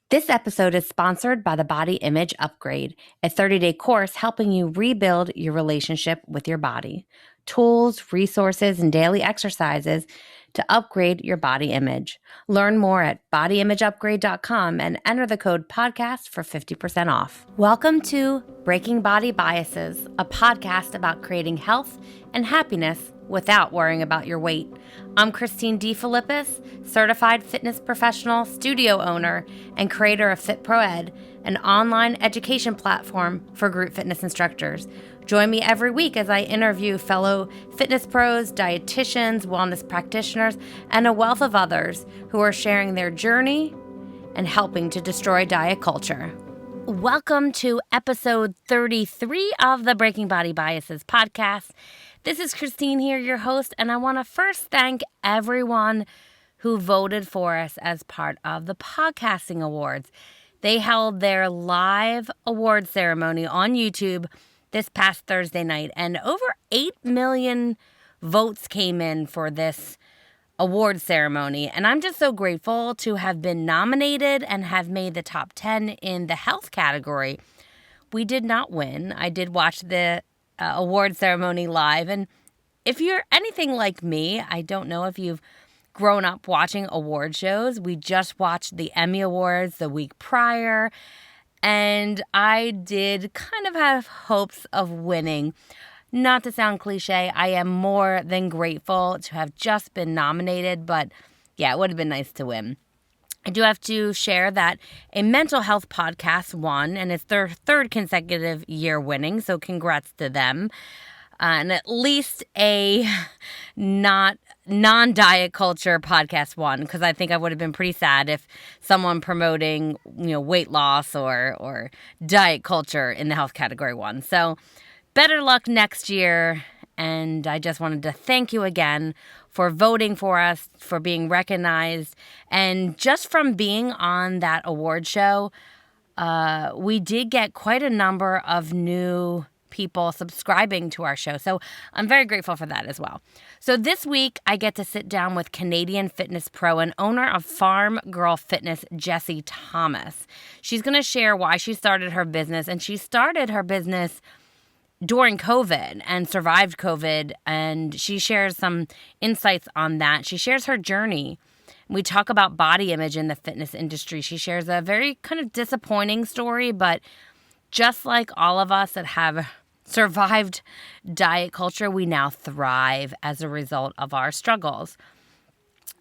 This episode is sponsored by the Body Image Upgrade, a 30-day course helping you rebuild your relationship with your body. Tools, resources, and daily exercises to upgrade your body image. Learn more at bodyimageupgrade.com and enter the code podcast for 50% off. Welcome to Breaking Body Biases, a podcast about creating health and happiness without worrying about your weight. I'm Christine D. Philippis, certified fitness professional, studio owner, and creator of FitProEd, an online education platform for group fitness instructors. Join me every week as I interview fellow fitness pros, dietitians, wellness practitioners, and a wealth of others who are sharing their journey and helping to destroy diet culture. Welcome to episode 33 of the Breaking Body Biases podcast. This is Christine here, your host, and I want to first thank everyone who voted for us as part of the Podcasting Awards. They held their live award ceremony on YouTube this past Thursday night, and over 8 million votes came in for this award ceremony, and I'm just so grateful to have been nominated and have made the top 10 in the health category. We did not win. I did watch the award ceremony live, and if you're anything like me, I don't know if you've grown up watching award shows. We just watched the Emmy Awards the week prior, and I did kind of have hopes of winning. Not to sound cliche, I am more than grateful to have just been nominated, but yeah, it would have been nice to win. I do have to share that a mental health podcast won, and it's their third consecutive year winning, so congrats to them. And at least a non-diet culture podcast won, because I think I would have been pretty sad if someone promoting, weight loss or diet culture in the health category won. So better luck next year, and I just wanted to thank you again for voting for us, for being recognized, and just from being on that award show, we did get quite a number of new people subscribing to our show, so I'm very grateful for that as well. So this week, I get to sit down with Canadian fitness pro and owner of Farm Girl Fitness, Jessie Thomas. She's going to share why she started her business, and she started her business during COVID and survived COVID, and she shares some insights on that. She shares her journey. We talk about body image in the fitness industry. She shares a very kind of disappointing story, but just like all of us that have survived diet culture, we now thrive as a result of our struggles.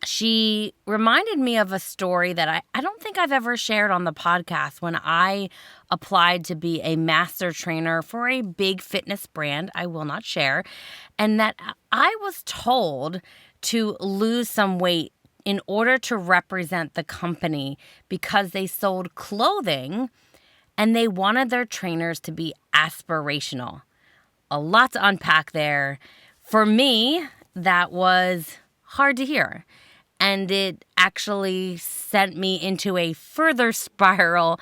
She reminded me of a story that I don't think I've ever shared on the podcast when I applied to be a master trainer for a big fitness brand I will not share, and that I was told to lose some weight in order to represent the company because they sold clothing and they wanted their trainers to be aspirational. A lot to unpack there. For me, that was hard to hear. And it actually sent me into a further spiral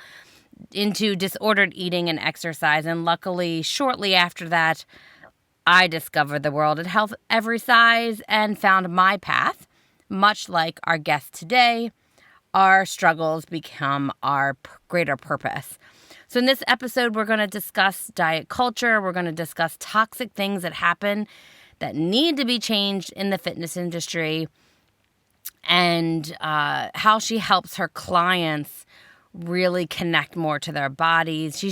into disordered eating and exercise. And luckily, shortly after that, I discovered the world of health every size and found my path. Much like our guest today, our struggles become our greater purpose. So in this episode, we're going to discuss diet culture. We're going to discuss toxic things that happen that need to be changed in the fitness industry, and how she helps her clients really connect more to their bodies. She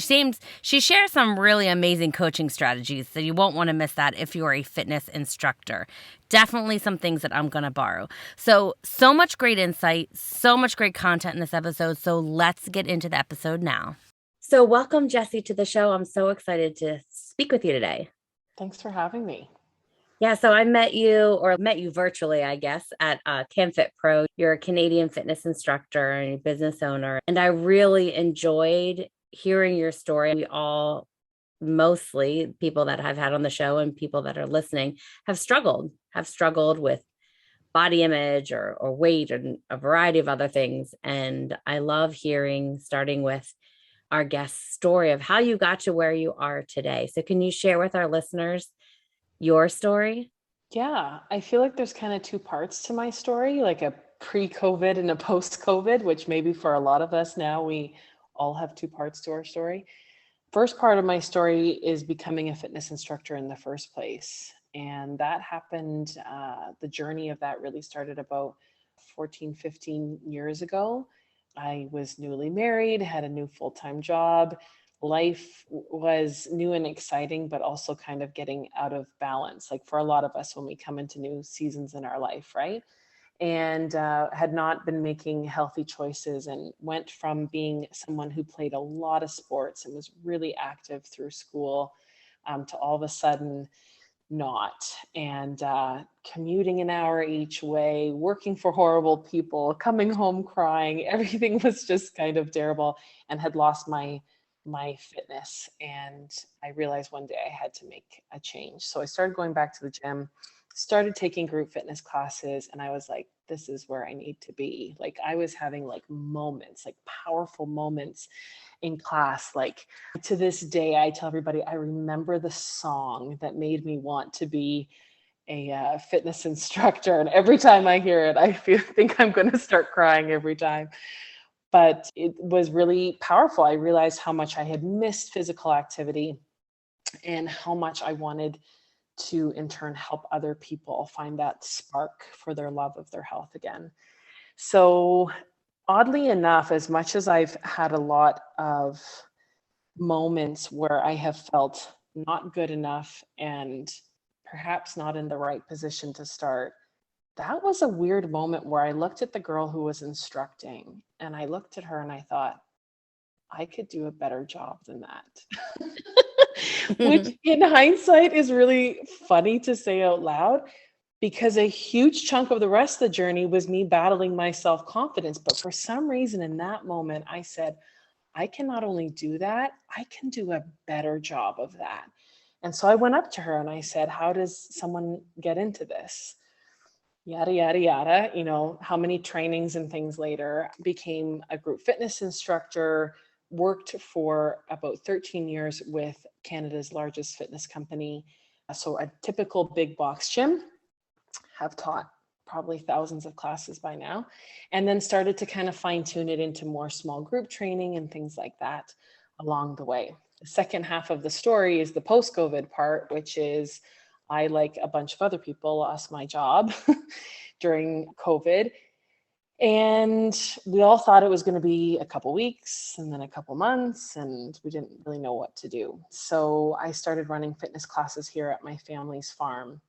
shares some really amazing coaching strategies, so you won't want to miss that if you're a fitness instructor. Definitely some things that I'm going to borrow. So much great insight, so much great content in this episode. So let's get into the episode now. So welcome, Jessie, to the show. I'm so excited to speak with you today. Thanks for having me. Yeah, so I met you virtually, I guess, at CanFit Pro. You're a Canadian fitness instructor and a business owner. And I really enjoyed hearing your story. We all, mostly people that I've had on the show and people that are listening, have struggled with body image or weight and a variety of other things. And I love hearing, starting with our guest's story of how you got to where you are today. So can you share with our listeners your story? Yeah, I feel like there's kind of two parts to my story, like a pre-COVID and a post-COVID, which maybe for a lot of us now, we all have two parts to our story. First part of my story is becoming a fitness instructor in the first place. And that happened, the journey of that really started about 14, 15 years ago. I was newly married, had a new full-time job. Life was new and exciting, but also kind of getting out of balance, like for a lot of us when we come into new seasons in our life, right? And had not been making healthy choices, and went from being someone who played a lot of sports and was really active through school to all of a sudden not, and commuting an hour each way, working for horrible people, coming home crying. Everything was just kind of terrible, and had lost my fitness. And I realized one day I had to make a change. So I started going back to the gym, started taking group fitness classes, and I was like, this is where I need to be. Like, I was having like moments, like powerful moments in class. Like, to this day, I tell everybody, I remember the song that made me want to be a fitness instructor. And every time I hear it, I think I'm going to start crying every time. But it was really powerful. I realized how much I had missed physical activity, and how much I wanted to in turn help other people find that spark for their love of their health again. So oddly enough, as much as I've had a lot of moments where I have felt not good enough and perhaps not in the right position to start, that was a weird moment where I looked at the girl who was instructing, and I looked at her and I thought, I could do a better job than that. Which in hindsight is really funny to say out loud, because a huge chunk of the rest of the journey was me battling my self-confidence. But for some reason in that moment, I said, I can not only do that, I can do a better job of that. And so I went up to her and I said, how does someone get into this? Yada, yada, yada. You know, how many trainings and things later, became a group fitness instructor, worked for about 13 years with Canada's largest fitness company. So a typical big box gym, have taught probably thousands of classes by now, and then started to kind of fine tune it into more small group training and things like that along the way. The second half of the story is the post-COVID part, which is I, like a bunch of other people, lost my job during COVID. And we all thought it was going to be a couple weeks and then a couple months, and we didn't really know what to do. So I started running fitness classes here at my family's farm,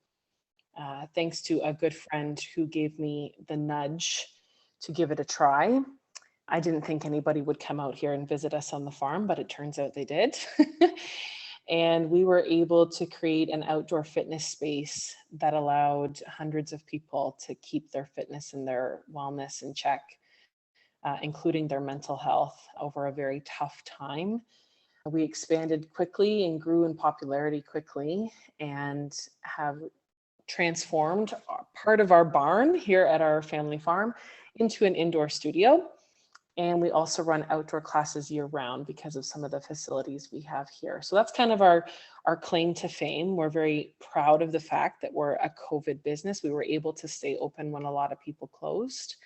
thanks to a good friend who gave me the nudge to give it a try. I didn't think anybody would come out here and visit us on the farm, but it turns out they did. And we were able to create an outdoor fitness space that allowed hundreds of people to keep their fitness and their wellness in check, including their mental health over a very tough time. We expanded quickly and grew in popularity quickly, and have transformed part of our barn here at our family farm into an indoor studio. And we also run outdoor classes year round because of some of the facilities we have here. So that's kind of our claim to fame. We're very proud of the fact that we're a COVID business. We were able to stay open when a lot of people closed.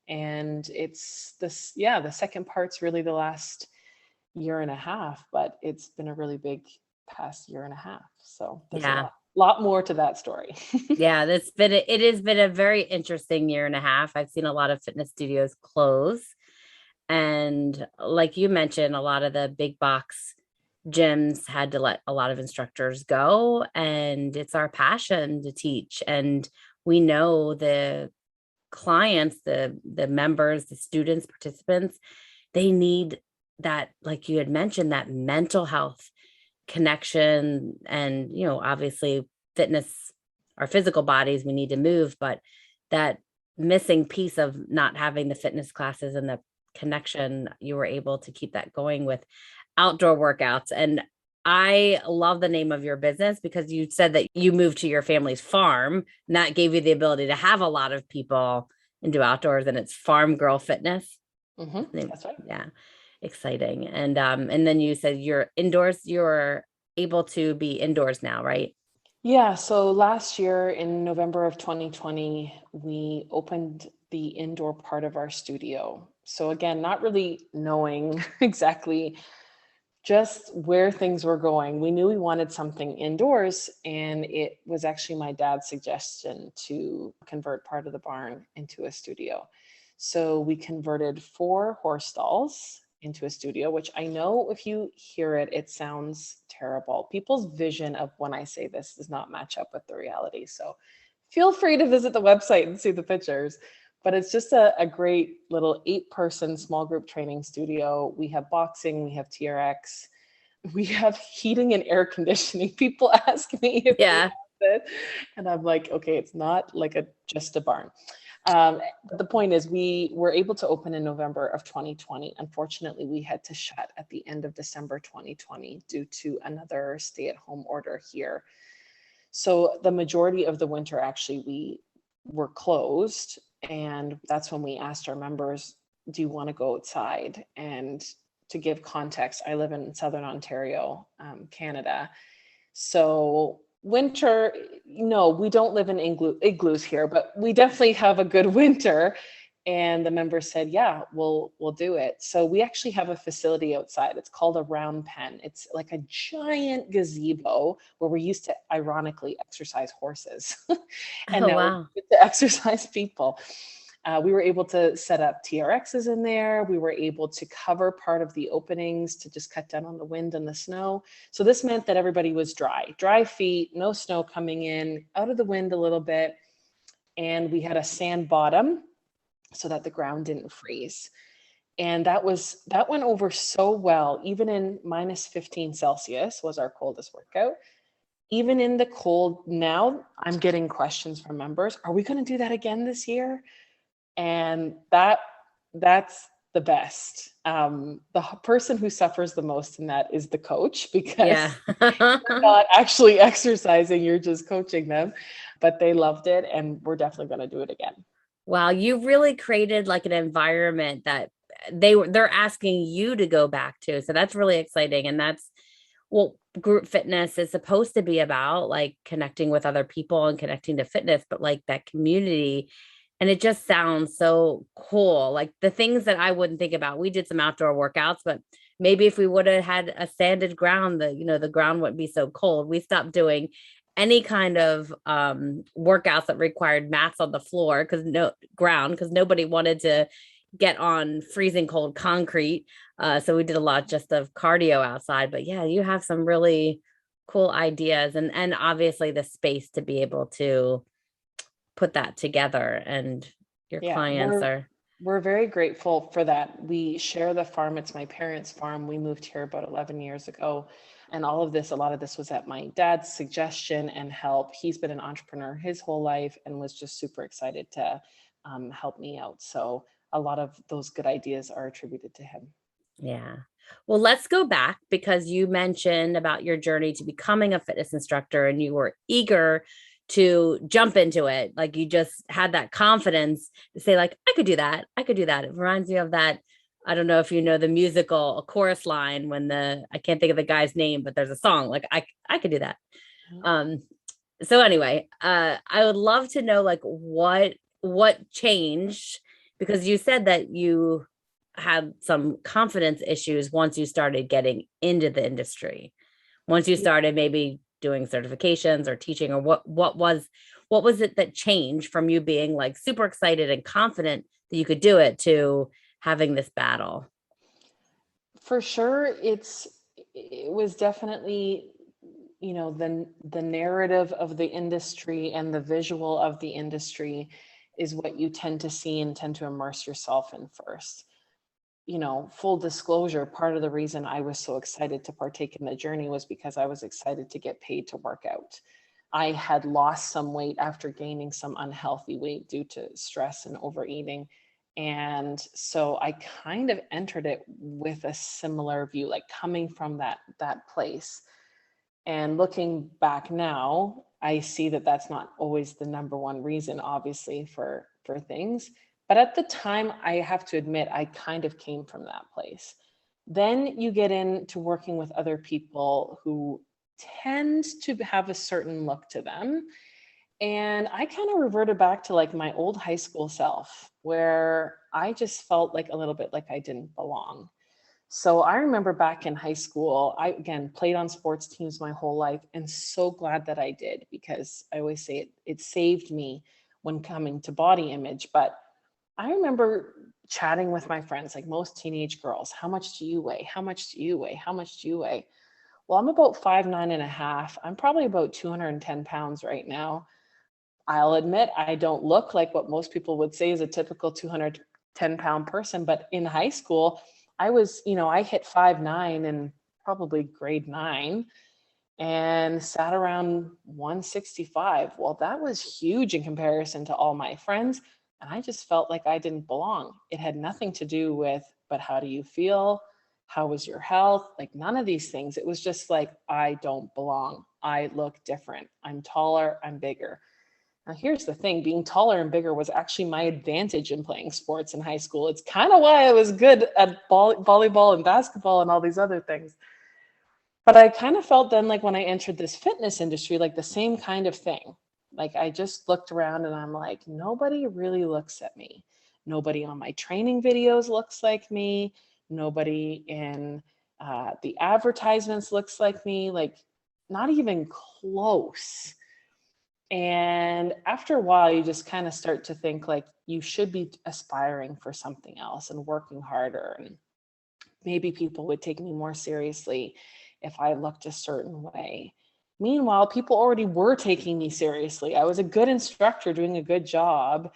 And it's this, yeah, the second part's really the last year and a half, but it's been a really big past year and a half. So there's Yeah. a lot more to that story. Yeah, it has been a very interesting year and a half. I've seen a lot of fitness studios close. And like you mentioned, a lot of the big box gyms had to let a lot of instructors go. And it's our passion to teach. And we know the clients, the members, the students, participants, they need that, like you had mentioned, that mental health connection. And, obviously fitness, our physical bodies, we need to move, but that missing piece of not having the fitness classes and the connection, you were able to keep that going with outdoor workouts. And I love the name of your business, because you said that you moved to your family's farm, and that gave you the ability to have a lot of people and do outdoors, and it's Farm Girl Fitness. That's right. Yeah. Exciting. And then you said you're indoors, you're able to be indoors now, right? Yeah, so last year in November of 2020, we opened the indoor part of our studio. So again, not really knowing exactly just where things were going. We knew we wanted something indoors, and it was actually my dad's suggestion to convert part of the barn into a studio. So we converted 4 horse stalls into a studio, which I know if you hear it, it sounds terrible. People's vision of when I say this does not match up with the reality. So feel free to visit the website and see the pictures. But it's just a great little 8-person small group training studio. We have boxing, we have TRX, we have heating and air conditioning. People ask me if we Yeah. have it, and I'm like, okay, it's not like just a barn. But the point is, we were able to open in November of 2020. Unfortunately, we had to shut at the end of December 2020 due to another stay-at-home order here. So the majority of the winter, actually, we were closed. And that's when we asked our members, do you want to go outside? And to give context, I live in Southern Ontario, Canada. So winter, no, we don't live in igloos here, but we definitely have a good winter. And the members said, yeah, we'll do it. So we actually have a facility outside. It's called a round pen. It's like a giant gazebo where we used to ironically exercise horses. And Oh, now we wow. get to exercise people. We were able to set up TRXs in there. We were able to cover part of the openings to just cut down on the wind and the snow. So this meant that everybody was dry feet, no snow coming in, out of the wind a little bit. And we had a sand bottom so that the ground didn't freeze. And that went over so well. Even in minus 15 Celsius was our coldest workout. Even in the cold now, I'm getting questions from members. Are we going to do that again this year? And that's the best. The person who suffers the most in that is the coach, Yeah. because you're not actually exercising, you're just coaching them. But they loved it, and we're definitely going to do it again. Wow, you really created like an environment that they're asking you to go back to. So that's really exciting. And that's what group fitness is supposed to be about, like connecting with other people and connecting to fitness, but like that community. And it just sounds so cool. Like the things that I wouldn't think about. We did some outdoor workouts, but maybe if we would have had a sanded ground, the ground wouldn't be so cold. We stopped doing any kind of workouts that required mats on the floor because nobody wanted to get on freezing cold concrete. So we did a lot just of cardio outside. But yeah, you have some really cool ideas, and obviously the space to be able to put that together, and your Yeah, clients are. we're very grateful for that. We share the farm. It's my parents' farm. We moved here about 11 years ago. And a lot of this was at my dad's suggestion and help. He's been an entrepreneur his whole life and was just super excited to help me out. So a lot of those good ideas are attributed to him. Yeah. Well, let's go back because you mentioned about your journey to becoming a fitness instructor and you were eager to jump into it. Like you just had that confidence to say, like, I could do that. I could do that. It reminds me of that. I don't know if you know the musical, a chorus line when I can't think of the guy's name, but there's a song like I could do that. Um, so anyway, I would love to know like what changed, because you said that you had some confidence issues once you started getting into the industry. Once you started maybe doing certifications or teaching, or what was it that changed from you being like super excited and confident that you could do it to having this battle? For sure, it was definitely, the narrative of the industry and the visual of the industry is what you tend to see and tend to immerse yourself in first. Full disclosure, part of the reason I was so excited to partake in the journey was because I was excited to get paid to work out. I had lost some weight after gaining some unhealthy weight due to stress and overeating. And so I kind of entered it with a similar view, like coming from that place. And looking back now, I see that that's not always the number one reason, obviously, for things. But at the time, I have to admit, I kind of came from that place. Then you get into working with other people who tend to have a certain look to them. And I kind of reverted back to like my old high school self, where I just felt like a little bit like I didn't belong. So I remember back in high school, I again played on sports teams my whole life, and so glad that I did, because I always say it saved me when coming to body image. But I remember chatting with my friends, like most teenage girls, how much do you weigh? How much do you weigh? How much do you weigh? Well, I'm about 5'9" and a half. I'm probably about 210 pounds right now. I'll admit I don't look like what most people would say is a typical 210-pound person, but in high school, I was, I hit 5'9" in probably grade 9 and sat around 165. Well, that was huge in comparison to all my friends. And I just felt like I didn't belong. It had nothing to do with, but how do you feel? How was your health? Like none of these things. It was just like, I don't belong. I look different. I'm taller. I'm bigger. Now, here's the thing, being taller and bigger was actually my advantage in playing sports in high school. It's kind of why I was good at volleyball and basketball and all these other things. But I kind of felt then, like when I entered this fitness industry, like the same kind of thing. Like I just looked around and I'm like, nobody really looks at me. Nobody on my training videos looks like me. Nobody in the advertisements looks like me. Like not even close. And after a while, you just kind of start to think like you should be aspiring for something else and working harder. And maybe people would take me more seriously if I looked a certain way. Meanwhile, people already were taking me seriously. I was a good instructor doing a good job.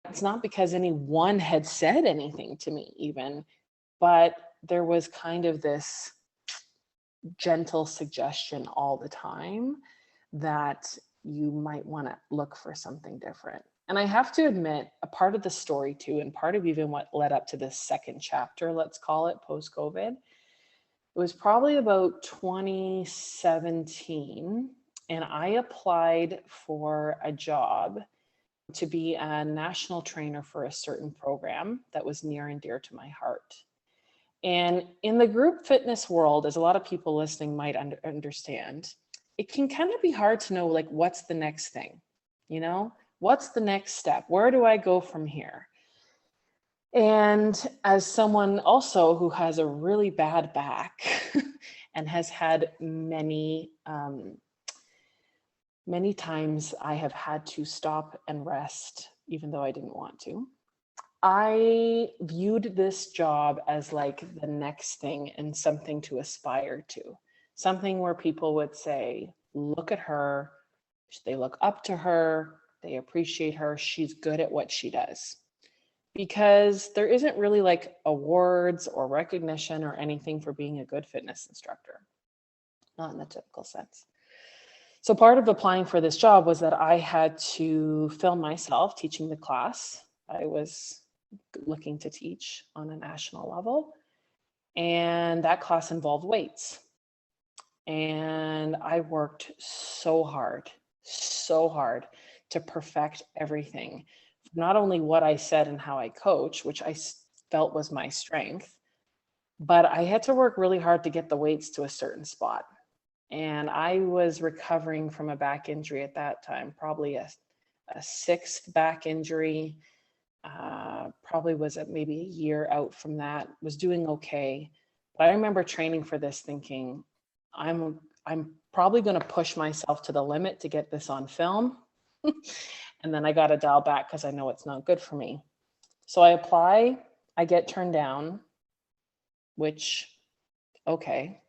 It's not because anyone had said anything to me, even, but there was kind of this gentle suggestion all the time that you might want to look for something different. And I have to admit, a part of the story too, and part of even what led up to this second chapter, let's call it post COVID, it was probably about 2017. And I applied for a job to be a national trainer for a certain program that was near and dear to my heart. And in the group fitness world, as a lot of people listening might understand, it can kind of be hard to know, like, what's the next thing? What's the next step? Where do I go from here? And as someone also who has a really bad back and has had many times I have had to stop and rest, even though I didn't want to, I viewed this job as like the next thing and something to aspire to, something where people would say, look at her, they look up to her, they appreciate her, she's good at what she does. Because there isn't really like awards or recognition or anything for being a good fitness instructor, not in the typical sense. So part of applying for this job was that I had to film myself teaching the class I was looking to teach on a national level. And that class involved weights. And I worked so hard to perfect everything. Not only what I said and how I coach, which I felt was my strength, but I had to work really hard to get the weights to a certain spot. And I was recovering from a back injury at that time, probably a sixth back injury. Probably was maybe a year out from that, was doing okay. But I remember training for this thinking, I'm probably going to push myself to the limit to get this on film. And then I got to dial back because I know it's not good for me. So I apply, I get turned down, which, okay.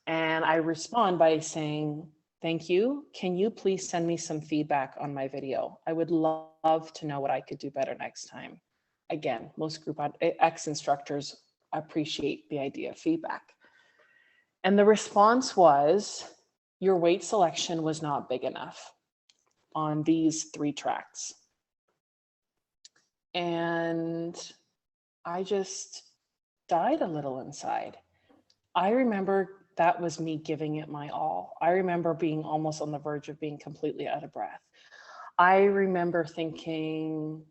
And I respond by saying, thank you. Can you please send me some feedback on my video? I would love to know what I could do better next time. Again, most group ex-instructors appreciate the idea of feedback. And the response was, your weight selection was not big enough on these 3 tracks. And I just died a little inside. I remember that was me giving it my all. I remember being almost on the verge of being completely out of breath. I remember thinking,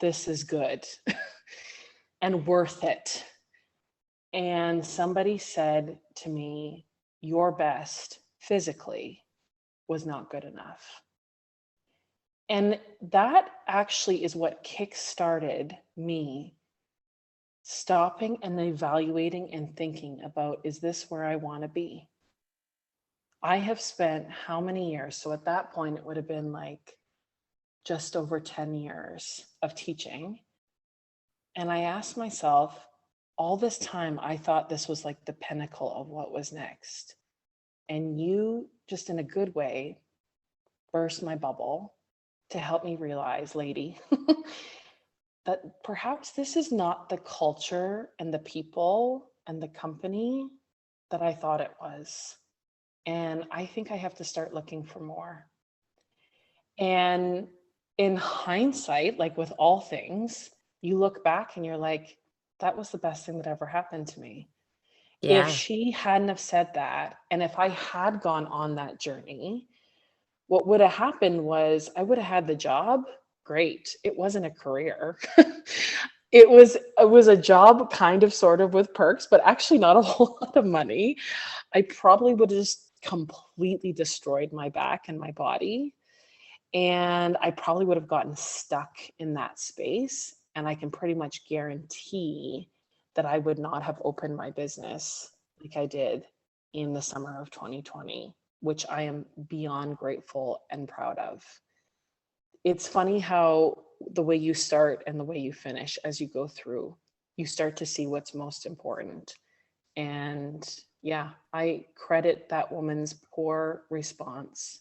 this is good and worth it. And somebody said to me, your best physically was not good enough. And that actually is what kick-started me stopping and evaluating and thinking about, is this where I want to be? I have spent how many years? So at that point, it would have been like just over 10 years of teaching. And I asked myself, all this time, I thought this was like the pinnacle of what was next. And you, just in a good way, burst my bubble to help me realize, lady, that perhaps this is not the culture and the people and the company that I thought it was. And I think I have to start looking for more. And in hindsight, like with all things, you look back and you're like, that was the best thing that ever happened to me. If Yeah. she hadn't have said that, and if I had gone on that journey, what would have happened was I would have had the job. Great. It wasn't a career. It was a job kind of sort of with perks, but actually not a whole lot of money. I probably would have just completely destroyed my back and my body. And I probably would have gotten stuck in that space. And I can pretty much guarantee that I would not have opened my business like I did in the summer of 2020, which I am beyond grateful and proud of. It's funny how the way you start and the way you finish as you go through, you start to see what's most important. And yeah, I credit that woman's poor response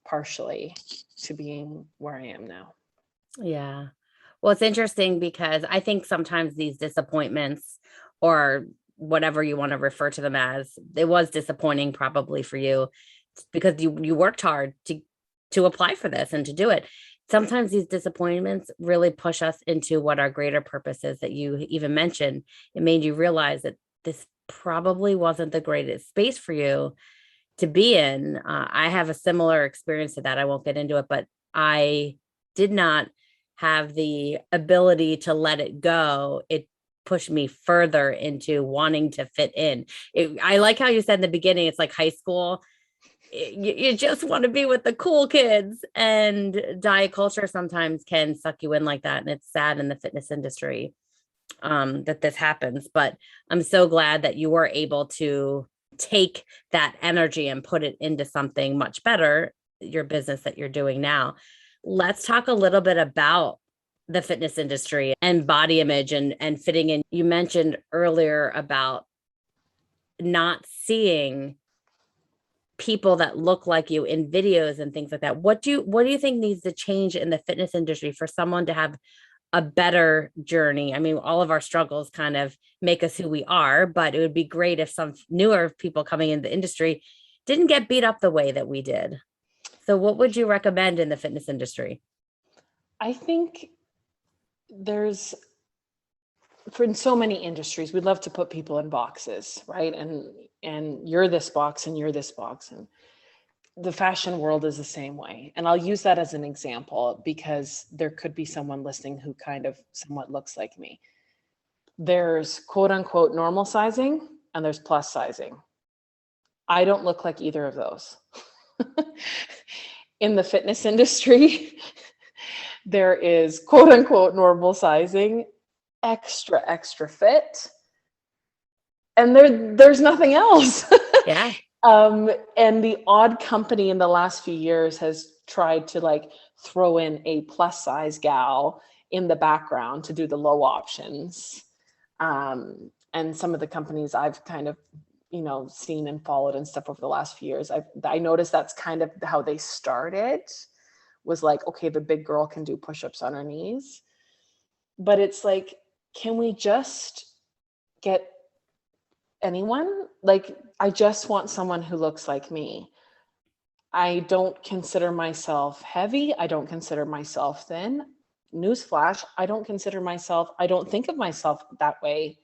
partially to being where I am now. Yeah. Well, it's interesting because I think sometimes these disappointments, or whatever you want to refer to them as, it was disappointing probably for you because you worked hard to apply for this and to do it. Sometimes these disappointments really push us into what our greater purpose is that you even mentioned. It made you realize that this probably wasn't the greatest space for you to be in. I have a similar experience to that. I won't get into it, but I did not have the ability to let it go. It pushed me further into wanting to fit in. I like how you said in the beginning, it's like high school. You just want to be with the cool kids, and diet culture sometimes can suck you in like that. And it's sad in the fitness industry that this happens. But I'm so glad that you were able to take that energy and put it into something much better, your business that you're doing now. Let's talk a little bit about the fitness industry and body image and fitting in. You mentioned earlier about not seeing people that look like you in videos and things like that. What do you think needs to change in the fitness industry for someone to have a better journey? I mean, all of our struggles kind of make us who we are, but it would be great if some newer people coming in the industry didn't get beat up the way that we did. So what would you recommend in the fitness industry? I think there's, for in so many industries, we love to put people in boxes, right? And you're this box and you're this box. And the fashion world is the same way. And I'll use that as an example because there could be someone listening who kind of somewhat looks like me. There's quote unquote normal sizing and there's plus sizing. I don't look like either of those. In the fitness industry, there is quote unquote normal sizing, extra fit, and there's nothing else. Yeah. And the odd company in the last few years has tried to like throw in a plus size gal in the background to do the low options. And some of the companies I've kind of, seen and followed and stuff over the last few years, I noticed that's kind of how they started, was like, okay, the big girl can do push-ups on her knees. But it's like, can we just get anyone? Like, I just want someone who looks like me. I don't consider myself heavy. I don't consider myself thin. Newsflash, I don't think of myself that way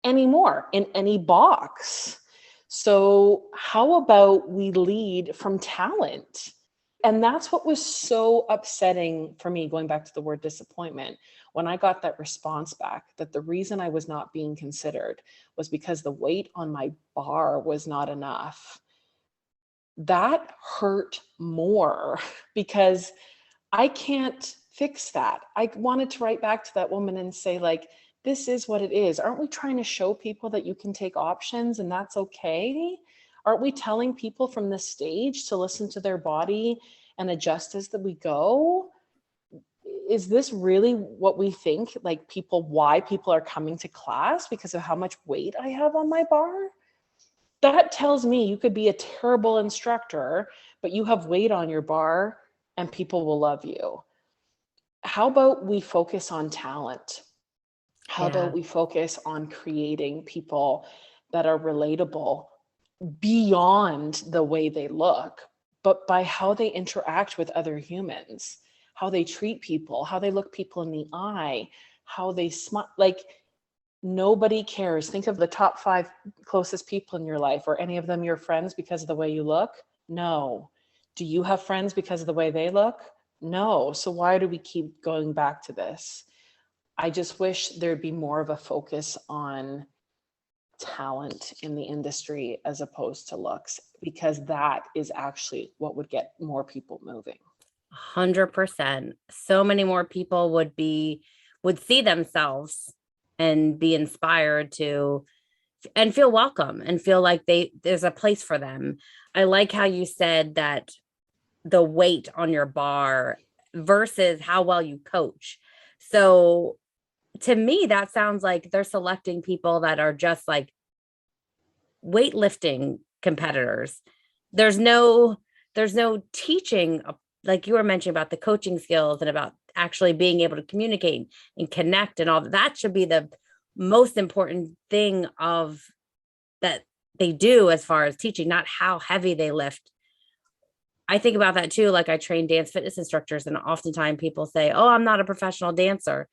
anymore in any box. So how about we lead from talent? And that's what was so upsetting for me, going back to the word disappointment, when I got that response back, that the reason I was not being considered was because the weight on my bar was not enough. That hurt more because I can't fix that. I wanted to write back to that woman and say, like, this is what it is. Aren't we trying to show people that you can take options and that's okay? Aren't we telling people from the stage to listen to their body and adjust as that we go? Is this really what we think, like, why people are coming to class because of how much weight I have on my bar? That tells me you could be a terrible instructor, but you have weight on your bar and people will love you. How about we focus on talent? How Yeah. about we focus on creating people that are relatable beyond the way they look, but by how they interact with other humans, how they treat people, how they look people in the eye, how they smile? Like, nobody cares. Think of the top 5 closest people in your life. Are any of them your friends because of the way you look? No. Do you have friends because of the way they look? No. So why do we keep going back to this? I just wish there'd be more of a focus on talent in the industry as opposed to looks, because that is actually what would get more people moving. 100%. So many more people would see themselves and be inspired to and feel welcome and feel like there's a place for them. I like how you said that the weight on your bar versus how well you coach. So to me, that sounds like they're selecting people that are just like weightlifting competitors. There's no teaching, like you were mentioning about the coaching skills and about actually being able to communicate and connect and all that. That should be the most important thing of that they do as far as teaching, not how heavy they lift. I think about that too. Like I train dance fitness instructors, and oftentimes people say, "Oh, I'm not a professional dancer."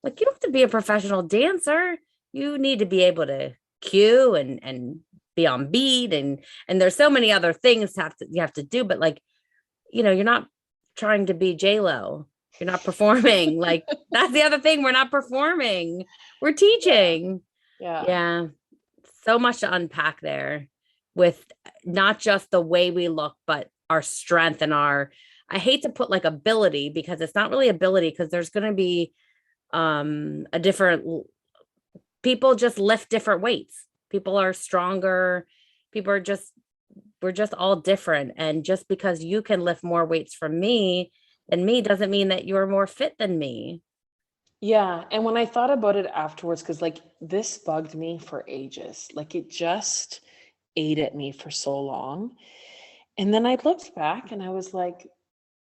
Like, you don't have to be a professional dancer. You need to be able to cue and be on beat, and there's so many other things you have to do. But like, you're not trying to be J-Lo. You're not performing. Like, that's the other thing. We're not performing. We're teaching. Yeah. Yeah. So much to unpack there with not just the way we look, but our strength and I hate to put like ability, because it's not really ability, because there's going to be a different people just lift different weights. People are stronger. People are just we're just all different. And just because you can lift more weights from me than me doesn't mean that you're more fit than me. Yeah. And when I thought about it afterwards, because like this bugged me for ages, like it just ate at me for so long. And then I looked back and I was like,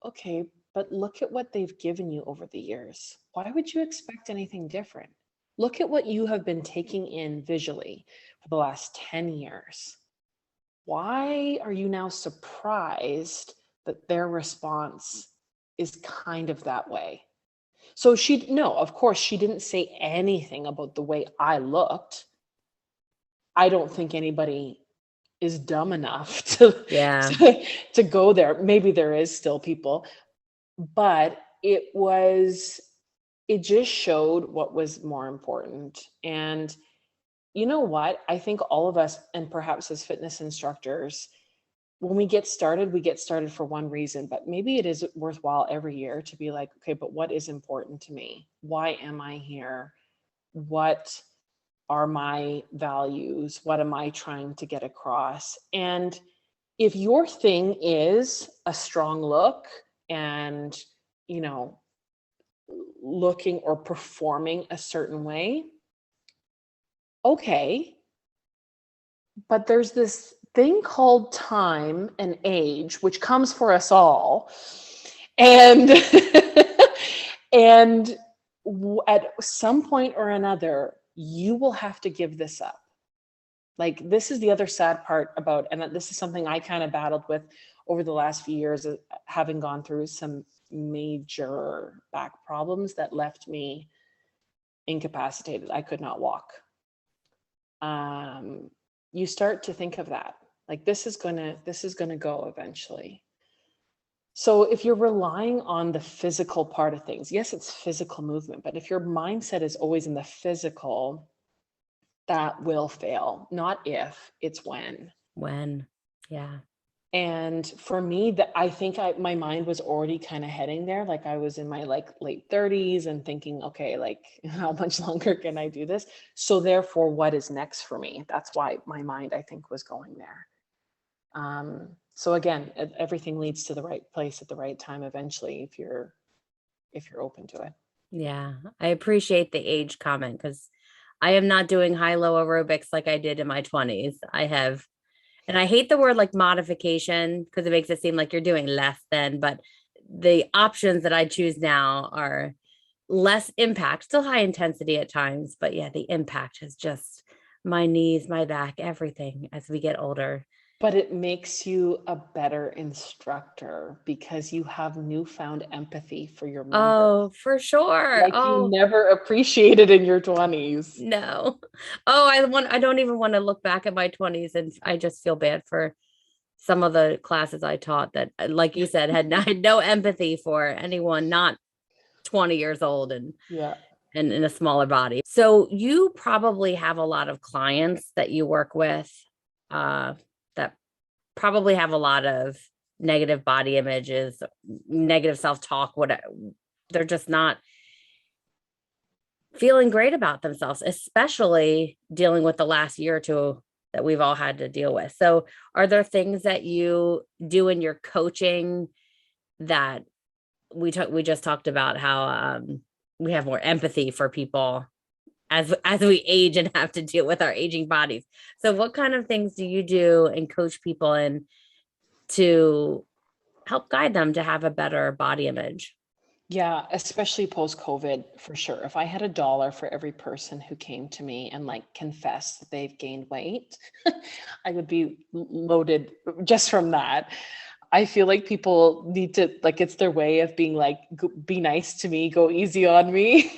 okay, but look at what they've given you over the years. Why would you expect anything different? Look at what you have been taking in visually for the last 10 years. Why are you now surprised that their response is kind of that way? So no, of course, she didn't say anything about the way I looked. I don't think anybody is dumb enough Yeah. to go there. Maybe there is still people, but it just showed what was more important. And you know what? I think all of us, and perhaps as fitness instructors, when we get started for one reason, but maybe it is worthwhile every year to be like, okay, but what is important to me? Why am I here? What are my values? What am I trying to get across? And if your thing is a strong look and, you know, looking or performing a certain way, okay. But there's this thing called time and age, which comes for us all. And and at some point or another, you will have to give this up. Like, this is the other sad part about, and this is something I kind of battled with over the last few years, having gone through some major back problems that left me incapacitated. I could not walk. You start to think of that, like, this is gonna go eventually. So if you're relying on the physical part of things, yes, it's physical movement, but if your mindset is always in the physical, that will fail. Not if, it's when. When. Yeah. And for me, that I think my mind was already kind of heading there. Like I was in my like late 30s and thinking, okay, like how much longer can I do this? So therefore, what is next for me? That's why my mind, I think, was going there. So again, everything leads to the right place at the right time eventually, if you're open to it. Yeah, I appreciate the age comment because I am not doing high-low aerobics like I did in my 20s. I have, and I hate the word like modification because it makes it seem like you're doing less than, but the options that I choose now are less impact, still high intensity at times, but yeah, the impact is just my knees, my back, everything as we get older. But it makes you a better instructor because you have newfound empathy for your members, Oh, for sure. like you Oh, never appreciated in your 20s. no. Oh, I don't even want to look back at my 20s and I just feel bad for some of the classes I taught that, like you said, had no empathy for anyone not 20 years old Yeah. and in a smaller body. So you probably have a lot of clients that you work with that probably have a lot of negative body images, negative self-talk, what they're just not feeling great about themselves, especially dealing with the last year or two that we've all had to deal with. So, are there things that you do in your coaching that we just talked about how we have more empathy for people as we age and have to deal with our aging bodies. So, what kind of things do you do and coach people in to help guide them to have a better body image? Yeah, especially post COVID, for sure. If I had a dollar for every person who came to me and like confessed that they've gained weight, I would be loaded just from that. I feel like people need to, like, it's their way of being like, be nice to me, go easy on me.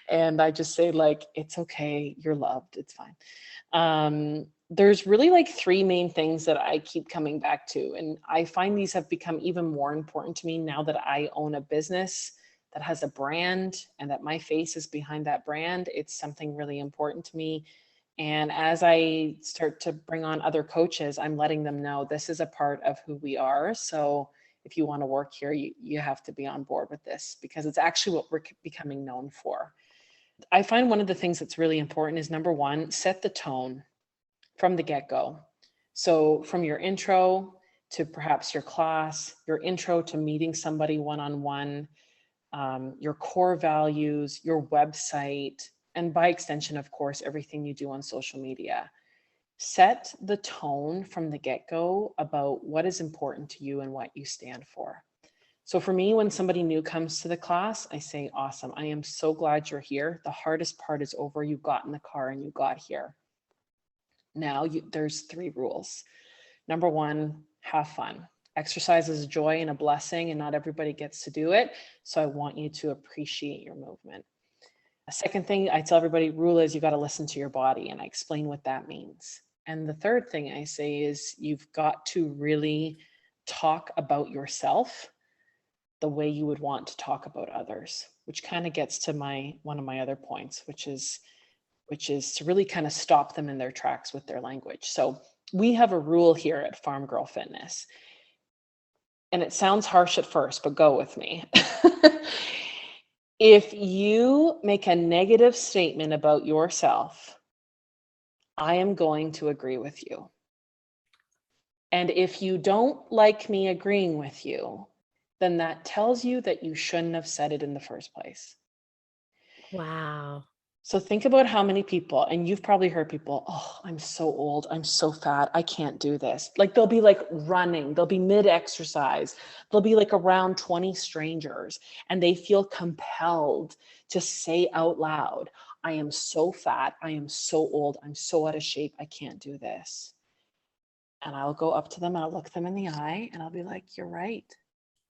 And I just say, like, it's okay, you're loved, it's fine. There's really like three main things that I keep coming back to. And I find these have become even more important to me now that I own a business that has a brand and that my face is behind that brand. It's something really important to me. And as I start to bring on other coaches, I'm letting them know this is a part of who we are. So if you want to work here, you have to be on board with this because it's actually what we're becoming known for. I find one of the things that's really important is number one, set the tone from the get-go. So from your intro to perhaps your class, your intro to meeting somebody one-on-one, your core values, your website, and by extension, of course, everything you do on social media. Set the tone from the get-go about what is important to you and what you stand for. So for me, when somebody new comes to the class, I say, awesome, I am so glad you're here. The hardest part is over. You got in the car and you got here. Now there's three rules. Number one, have fun. Exercise is a joy and a blessing, and not everybody gets to do it. So I want you to appreciate your movement. A second thing I tell everybody, rule is you got to listen to your body, and I explain what that means. And the third thing I say is you've got to really talk about yourself the way you would want to talk about others, which kind of gets to one of my other points, which is to really kind of stop them in their tracks with their language. So we have a rule here at Farm Girl Fitness, and it sounds harsh at first, but go with me. If you make a negative statement about yourself, I am going to agree with you. And if you don't like me agreeing with you, then that tells you that you shouldn't have said it in the first place. Wow. So think about how many people, and you've probably heard people, oh, I'm so old, I'm so fat, I can't do this. Like they'll be like running, they'll be mid-exercise, they'll be like around 20 strangers, and they feel compelled to say out loud, I am so fat, I am so old, I'm so out of shape, I can't do this. And I'll go up to them and I'll look them in the eye and I'll be like, you're right.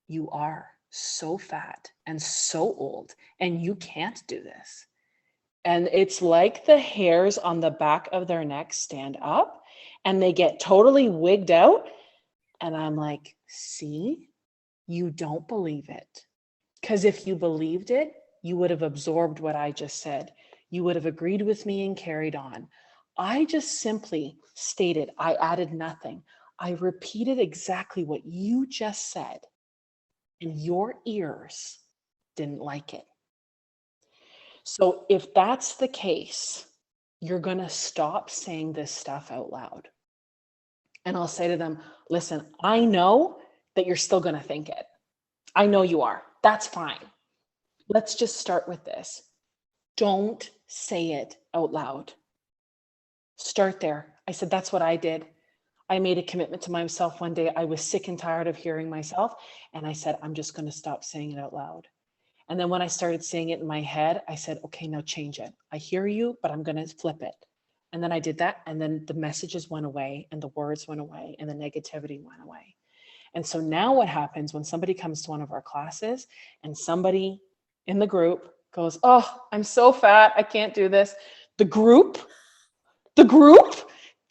You are so fat and so old, and you can't do this. And it's like the hairs on the back of their neck stand up and they get totally wigged out. And I'm like, see, you don't believe it. Because if you believed it, you would have absorbed what I just said. You would have agreed with me and carried on. I just simply stated, I added nothing. I repeated exactly what you just said, and your ears didn't like it. So if that's the case, you're going to stop saying this stuff out loud. And I'll say to them, listen, I know that you're still going to think it. I know you are. That's fine. Let's just start with this. Don't say it out loud. Start there. I said, that's what I did. I made a commitment to myself one day. I was sick and tired of hearing myself. And I said, I'm just going to stop saying it out loud. And then when I started saying it in my head, I said, okay, now change it. I hear you, but I'm going to flip it. And then I did that. And then the messages went away and the words went away and the negativity went away. And so now what happens when somebody comes to one of our classes and somebody in the group goes, oh, I'm so fat, I can't do this. The group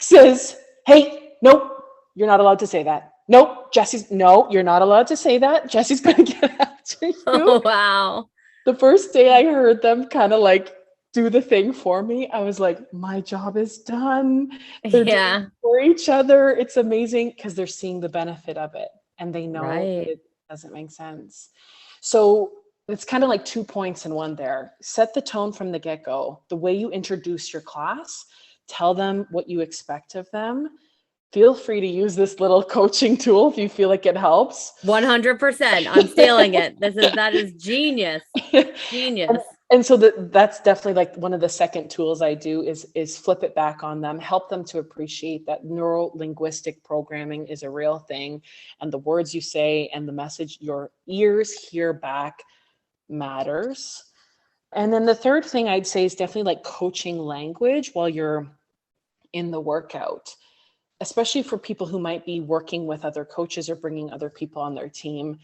says, hey, nope, you're not allowed to say that. Nope, no, you're not allowed to say that. Jesse's going to get after you. Oh, wow. The first day I heard them kind of like do the thing for me, I was like, my job is done. They're doing it for each other. It's amazing because they're seeing the benefit of it and they know that it doesn't make sense. So it's kind of like 2 points in one there. Set the tone from the get-go. The way you introduce your class, tell them what you expect of them. Feel free to use this little coaching tool if you feel like it helps. 100%. I'm stealing it. That is genius. Genius. And so that's definitely like one of the second tools I do is flip it back on them, help them to appreciate that neuro-linguistic programming is a real thing. And the words you say and the message your ears hear back matters. And then the third thing I'd say is definitely like coaching language while you're in the workout, especially for people who might be working with other coaches or bringing other people on their team.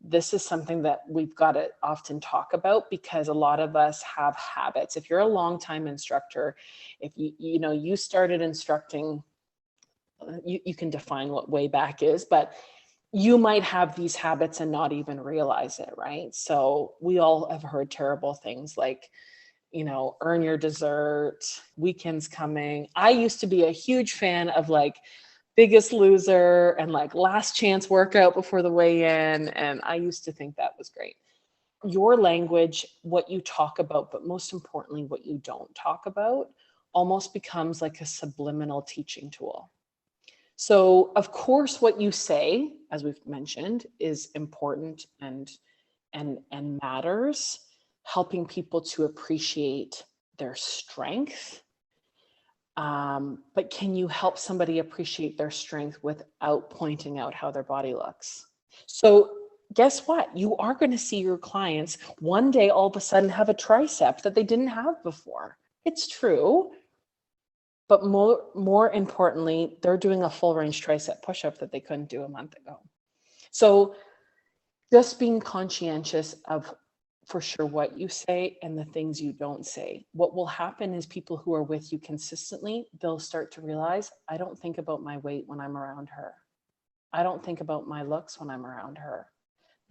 This is something that we've got to often talk about because a lot of us have habits. If you're a longtime instructor, if you started instructing, you can define what way back is, but you might have these habits and not even realize it, right? So we all have heard terrible things like, earn your dessert, weekends coming. I used to be a huge fan of like Biggest Loser and like last chance workout before the weigh-in. And I used to think that was great. Your language, what you talk about, but most importantly, what you don't talk about almost becomes like a subliminal teaching tool. So of course, what you say, as we've mentioned, is important and matters, helping people to appreciate their strength. But can you help somebody appreciate their strength without pointing out how their body looks? So guess what? You are going to see your clients one day all of a sudden have a tricep that they didn't have before. It's true. But more importantly, they're doing a full range tricep push-up that they couldn't do a month ago. So just being conscientious of for sure what you say and the things you don't say. What will happen is people who are with you consistently, they'll start to realize, I don't think about my weight when I'm around her. I don't think about my looks when I'm around her.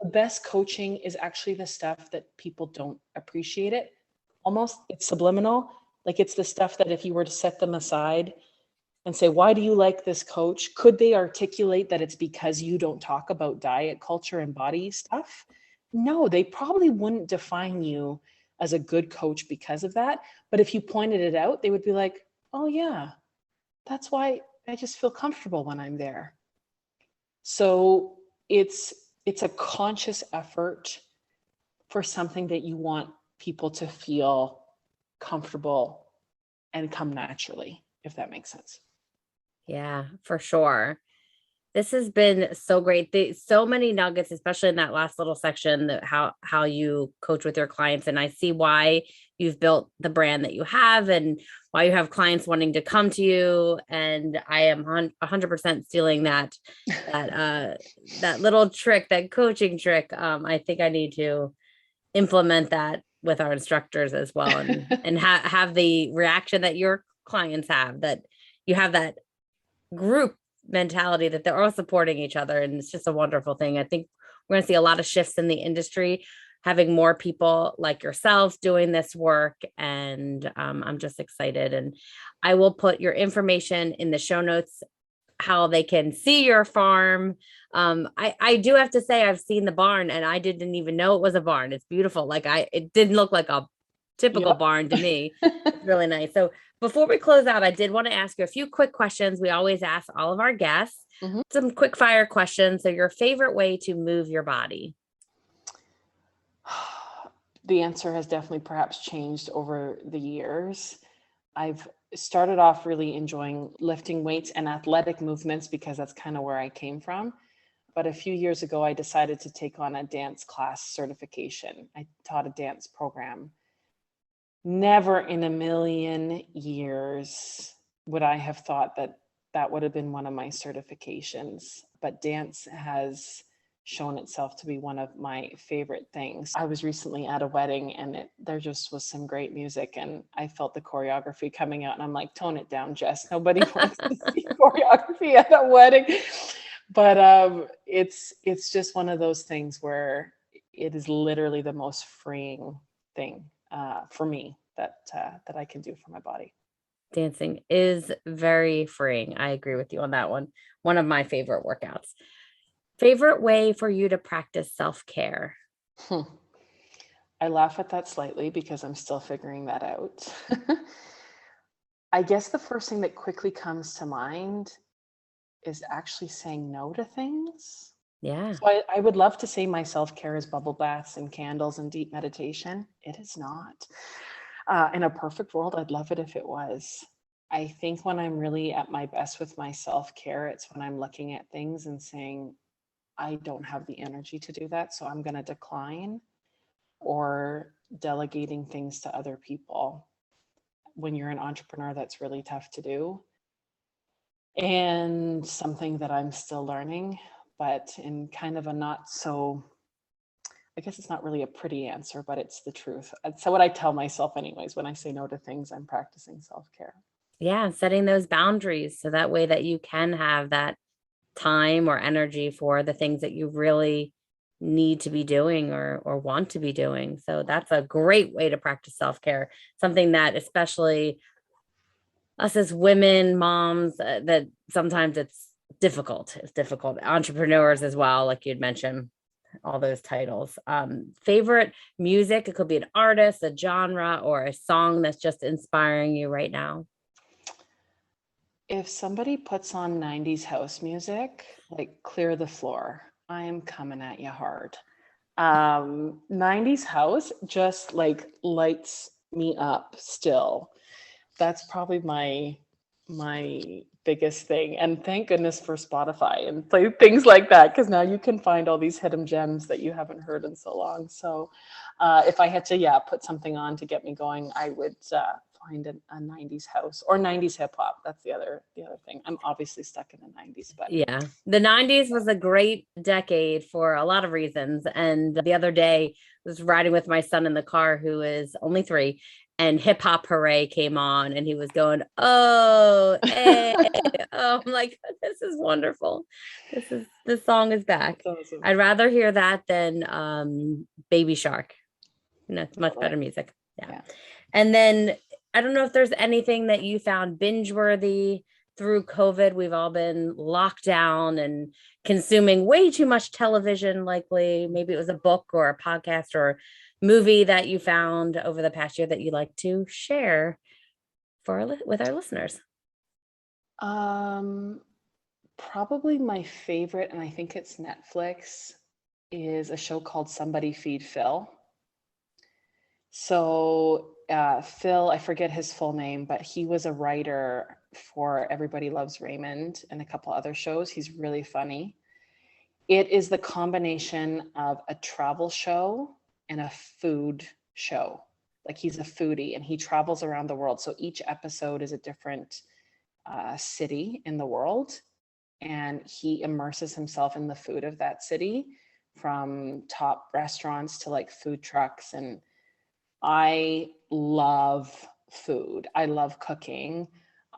The best coaching is actually the stuff that people don't appreciate it. Almost it's subliminal. Like it's the stuff that if you were to set them aside and say, why do you like this coach? Could they articulate that it's because you don't talk about diet culture and body stuff? No, they probably wouldn't define you as a good coach because of that. But if you pointed it out, they would be like, oh yeah, that's why I just feel comfortable when I'm there. So it's a conscious effort for something that you want people to feel comfortable and come naturally, if that makes sense. Yeah, for sure. This has been so great. So many nuggets, especially in that last little section, that how you coach with your clients. And I see why you've built the brand that you have and why you have clients wanting to come to you. And I am 100% stealing that little trick, that coaching trick. I think I need to implement that with our instructors as well, and have the reaction that your clients have, that you have that group mentality, that they're all supporting each other. And it's just a wonderful thing. I think we're going to see a lot of shifts in the industry, having more people like yourself doing this work. And I'm just excited. And I will put your information in the show notes how they can see your farm. I do have to say I've seen the barn and I didn't even know it was a barn. It's beautiful. Like it didn't look like a typical Yep. barn to me. It's really nice. So before we close out, I did want to ask you a few quick questions. We always ask all of our guests some quick fire questions. So your favorite way to move your body? The answer has definitely perhaps changed over the years. I've started off really enjoying lifting weights and athletic movements because that's kind of where I came from. But a few years ago, I decided to take on a dance class certification. I taught a dance program. Never in a million years would I have thought that that would have been one of my certifications, but dance has shown itself to be one of my favorite things. I was recently at a wedding and there just was some great music and I felt the choreography coming out and I'm like, tone it down, Jess. Nobody wants to see choreography at a wedding. But it's just one of those things where it is literally the most freeing thing for me that I can do for my body. Dancing is very freeing. I agree with you on that one. One of my favorite workouts. Favorite way for you to practice self-care? I laugh at that slightly because I'm still figuring that out. I guess the first thing that quickly comes to mind is actually saying no to things. Yeah. So I would love to say my self-care is bubble baths and candles and deep meditation. It is not. In a perfect world, I'd love it if it was. I think when I'm really at my best with my self-care, it's when I'm looking at things and saying, I don't have the energy to do that, so I'm going to decline, or delegating things to other people. When you're an entrepreneur, that's really tough to do. And something that I'm still learning, but in kind of a not so, I guess it's not really a pretty answer, but it's the truth. So what I tell myself anyways, when I say no to things, I'm practicing self-care. Yeah, setting those boundaries so that way that you can have that time or energy for the things that you really need to be doing or want to be doing. So that's a great way to practice self-care. Something that especially us as women, moms, that sometimes it's difficult. It's difficult. Entrepreneurs as well, like you'd mentioned, all those titles. Favorite music? It could be an artist, a genre, or a song that's just inspiring you right now. If somebody puts on 90s house music, like Clear the Floor, I am coming at you hard. 90s house just like lights me up still. That's probably my biggest thing. And thank goodness for Spotify and things like that, because now you can find all these hidden gems that you haven't heard in so long. So if I had to, put something on to get me going, I would find a 90s house or 90s hip hop. That's the other thing. I'm obviously stuck in the 90s, but Yeah, the 90s was a great decade for a lot of reasons. And the other day, I was riding with my son in the car, who is only 3, and Hip Hop Hooray came on, and he was going, "Oh, hey." Oh, I'm like, this is wonderful. This song is back. That's awesome. I'd rather hear that than Baby Shark. It's much better music. Yeah. And then I don't know if there's anything that you found binge worthy through COVID. We've all been locked down and consuming way too much television, likely. Maybe it was a book or a podcast or movie that you found over the past year that you like to share with our listeners. Probably my favorite, and I think it's Netflix, is a show called Somebody Feed Phil. So Phil, I forget his full name, but he was a writer for Everybody Loves Raymond and a couple other shows. He's really funny. It is the combination of a travel show and a food show. Like, he's a foodie and he travels around the world. So each episode is a different city in the world, and he immerses himself in the food of that city, from top restaurants to like food trucks. And I love food. I love cooking.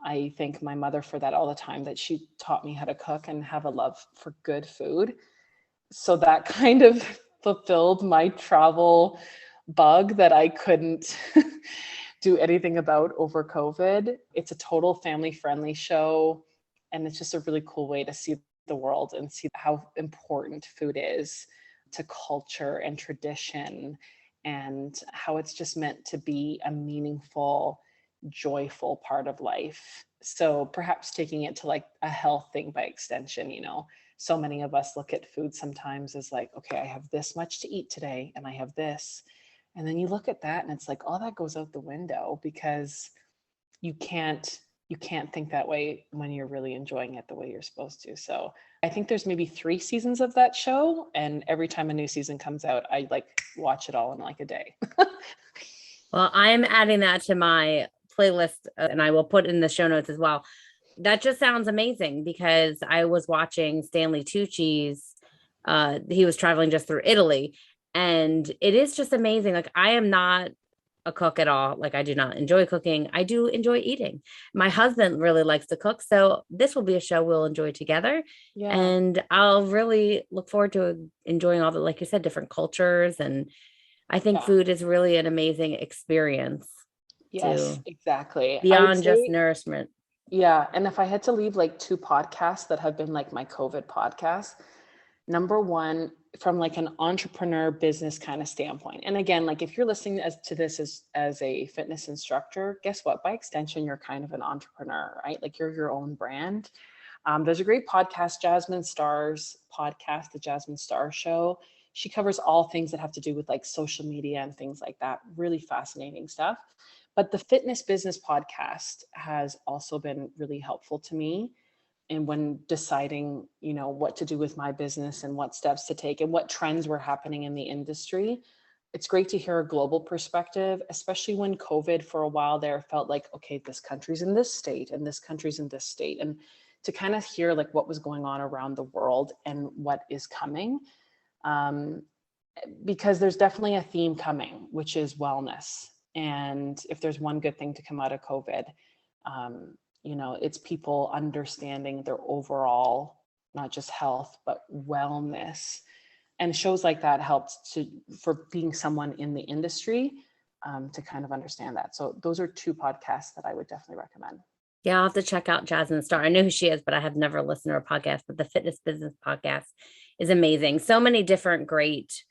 I thank my mother for that all the time, that she taught me how to cook and have a love for good food. So that kind of fulfilled my travel bug that I couldn't do anything about over COVID. It's a total family friendly show. And it's just a really cool way to see the world and see how important food is to culture and tradition, and how it's just meant to be a meaningful, joyful part of life. So perhaps taking it to like a health thing by extension, so many of us look at food sometimes as like, okay, I have this much to eat today and I have this. And then you look at that and it's like, all that goes out the window, because you can't think that way when you're really enjoying it the way you're supposed to. So I think there's maybe 3 seasons of that show, and every time a new season comes out, I like watch it all in like a day. Well, I'm adding that to my playlist, and I will put in the show notes as well. That just sounds amazing, because I was watching Stanley Tucci's, he was traveling just through Italy, and it is just amazing. Like, I am not a cook at all. Like, I do not enjoy cooking. I do enjoy eating. My husband really likes to cook. So this will be a show we'll enjoy together. Yeah. And I'll really look forward to enjoying all the, like you said, different cultures. And I think food is really an amazing experience. Yes, exactly. Beyond just nourishment. Yeah. And if I had to leave like 2 podcasts that have been like my COVID podcasts, number one, from like an entrepreneur business kind of standpoint. And again, like if you're listening to this as a fitness instructor, guess what? By extension, you're kind of an entrepreneur, right? Like you're your own brand. There's a great podcast, Jasmine Starr's podcast, The Jasmine Starr Show. She covers all things that have to do with like social media and things like that. Really fascinating stuff. But the fitness business podcast has also been really helpful to me. And when deciding, what to do with my business and what steps to take and what trends were happening in the industry, it's great to hear a global perspective, especially when COVID for a while there felt like, okay, this country's in this state and this country's in this state. And to kind of hear like what was going on around the world and what is coming, because there's definitely a theme coming, which is wellness. And if there's one good thing to come out of COVID, it's people understanding their overall, not just health, but wellness. And shows like that helped for being someone in the industry, to kind of understand that. So those are 2 podcasts that I would definitely recommend. Yeah, I'll have to check out Jasmine Starr. I know who she is, but I have never listened to her podcast. But the Fitness Business Podcast is amazing. So many different great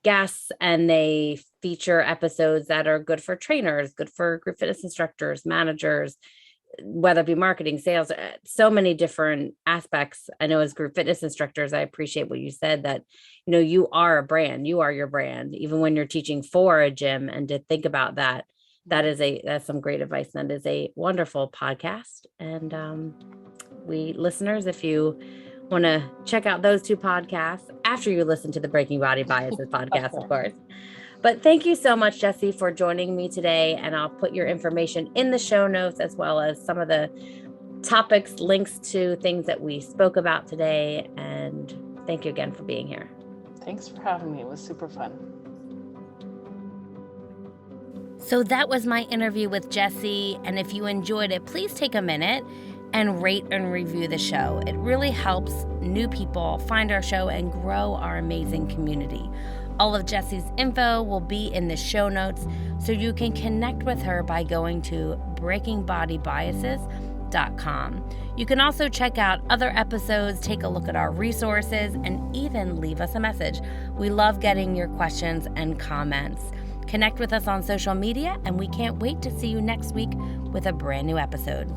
guests, and they feature episodes that are good for trainers, good for group fitness instructors, managers, whether it be marketing, sales, so many different aspects. I know as group fitness instructors, I appreciate what you said, that, you are a brand, you are your brand, even when you're teaching for a gym. And to think about that, that's some great advice. And that is a wonderful podcast. And we listeners, if you want to check out those 2 podcasts after you listen to the Breaking Body Biases podcast, of course. But thank you so much, Jessie, for joining me today. And I'll put your information in the show notes, as well as some of the topics, links to things that we spoke about today. And thank you again for being here. Thanks for having me. It was super fun. So that was my interview with Jessie. And if you enjoyed it, please take a minute and rate and review the show. It really helps new people find our show and grow our amazing community. All of Jessie's info will be in the show notes, so you can connect with her by going to breakingbodybiases.com. You can also check out other episodes, take a look at our resources, and even leave us a message. We love getting your questions and comments. Connect with us on social media, and we can't wait to see you next week with a brand new episode.